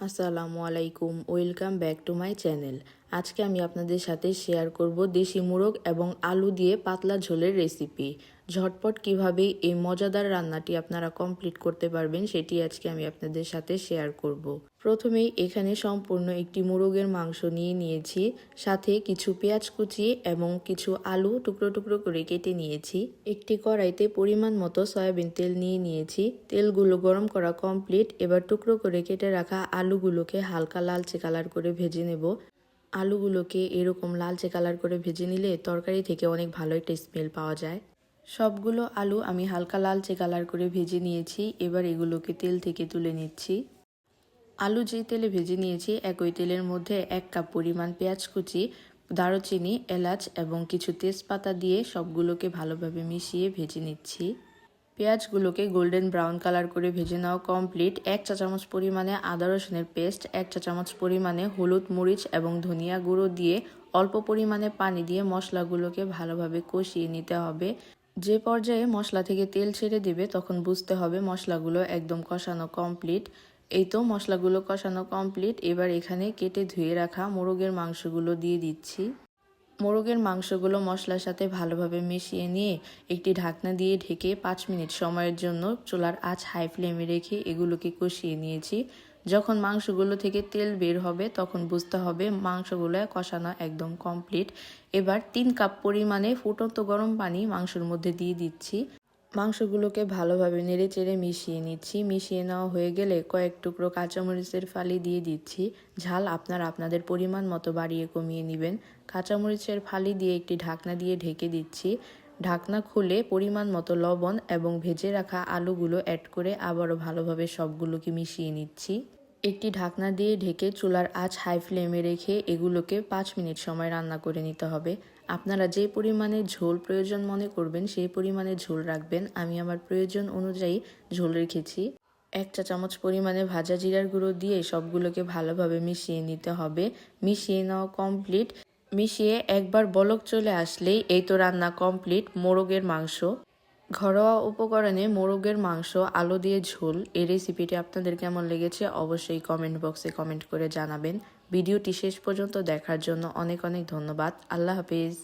আসসালামু আলাইকুম, welcome back to my channel. আজকে আমি আপনাদের সাথে শেয়ার করব দেশি মোরগ এবং আলু দিয়ে পাতলা ঝোলের রেসিপি। ঝটপট কিভাবে এই মজাদার রান্নাটি আপনারা কমপ্লিট করতে পারবেন সেটি আজকে আমি আপনাদের সাথে শেয়ার করব। প্রথমেই এখানে সম্পূর্ণ একটি মোরগের মাংস নিয়ে নিয়েছি, সাথে কিছু পেঁয়াজ কুচি এবং কিছু আলু টুকরো টুকরো করে কেটে নিয়েছি। একটি কড়াইতে পরিমাণ মতো সয়াবিন তেল নিয়ে নিয়েছি। তেলগুলো গরম করা কমপ্লিট। এবার টুকরো করে কেটে রাখা আলুগুলোকে হালকা লালচে কালার করে ভেজে নেব। আলুগুলোকে এরকম লালচে কালার করে ভেজে নিলে তরকারি থেকে অনেক ভালো একটা স্মেল পাওয়া যায়। সবগুলো আলু আমি হালকা লালচে কালার করে ভেজে নিয়েছি। এবার এগুলোকে তেল থেকে তুলে নিচ্ছি। আলু যে তেলে ভেজে নিয়েছি একই তেলের মধ্যে 1 কাপ পরিমাণ পেঁয়াজ কুচি, দারুচিনি, এলাচ এবং কিছু তেজপাতা দিয়ে সবগুলোকে ভালোভাবে মিশিয়ে ভেজে নিচ্ছি। পেঁয়াজগুলোকে গোল্ডেন ব্রাউন কালার করে ভেজে নেওয়া কমপ্লিট। 1 চা চামচ পরিমাণে আদা রসুনের পেস্ট, 1 চা চামচ পরিমাণে হলুদ, মরিচ এবং ধনিয়া গুঁড়ো দিয়ে অল্প পরিমাণে পানি দিয়ে মশলাগুলোকে ভালোভাবে কষিয়ে নিতে হবে। যে পর্যায়ে মশলা থেকে তেল ছেড়ে দিবে তখন বুঝতে হবে মশলাগুলো একদম কষানো কমপ্লিট। এই তো মশলাগুলো কষানো কমপ্লিট। এবার এখানে কেটে ধুয়ে রাখা মোরগের মাংসগুলো দিয়ে দিচ্ছি। মোরগের মাংসগুলো মশলার সাথে ভালোভাবে মিশিয়ে নিয়ে একটি ঢাকনা দিয়ে ঢেকে 5 মিনিট সময়ের জন্য চুলার আঁচ হাই ফ্লেমে রেখে এগুলোকে কষিয়ে নিয়েছি। যখন মাংসগুলো থেকে তেল বের হবে তখন বুঝতে হবে মাংসগুলো কষানো একদম কমপ্লিট। এবার 3 কাপ পরিমাণে ফুটন্ত গরম পানি মাংসের মধ্যে দিয়ে দিচ্ছি। মাংসগুলোকে ভালোভাবে নেড়েচেড়ে মিশিয়ে নিচ্ছি। মিশিয়ে নেওয়া হয়ে গেলে কয়েক টুকরো কাঁচামরিচের ফালি দিয়ে দিচ্ছি। ঝাল আপনারা আপনাদের পরিমাণ মতো বাড়িয়ে কমিয়ে নেবেন। কাঁচামরিচের ফালি দিয়ে একটি ঢাকনা দিয়ে ঢেকে দিচ্ছি। ঢাকনা খুলে পরিমাণ মতো লবণ এবং ভেজে রাখা আলুগুলো অ্যাড করে আবারও ভালোভাবে সবগুলোকে মিশিয়ে নিচ্ছি। একটি ঢাকনা দিয়ে ঢেকে চুলার আঁচ হাই ফ্লেমে রেখে এগুলোকে 5 মিনিট সময় রান্না করে নিতে হবে। আপনারা যে পরিমাণে ঝোল প্রয়োজন মনে করবেন সেই পরিমাণে ঝোল রাখবেন। আমি আমার প্রয়োজন অনুযায়ী ঝোল রেখেছি। 1 চা চামচ পরিমাণে ভাজা জিরার গুঁড়ো দিয়ে সবগুলোকে ভালোভাবে মিশিয়ে নিতে হবে। মিশিয়ে নেওয়া কমপ্লিট। মিশিয়ে একবার বলক চলে আসলেই এই তো রান্না কমপ্লিট মোরগের মাংস। ঘরোয়া উপকরণে মোরগের মাংস আলু দিয়ে ঝোল, এই রেসিপিটি আপনাদের কেমন লেগেছে অবশ্যই কমেন্ট বক্সে কমেন্ট করে জানাবেন। ভিডিওটি শেষ পর্যন্ত দেখার জন্য অনেক অনেক ধন্যবাদ। আল্লাহ হাফেজ।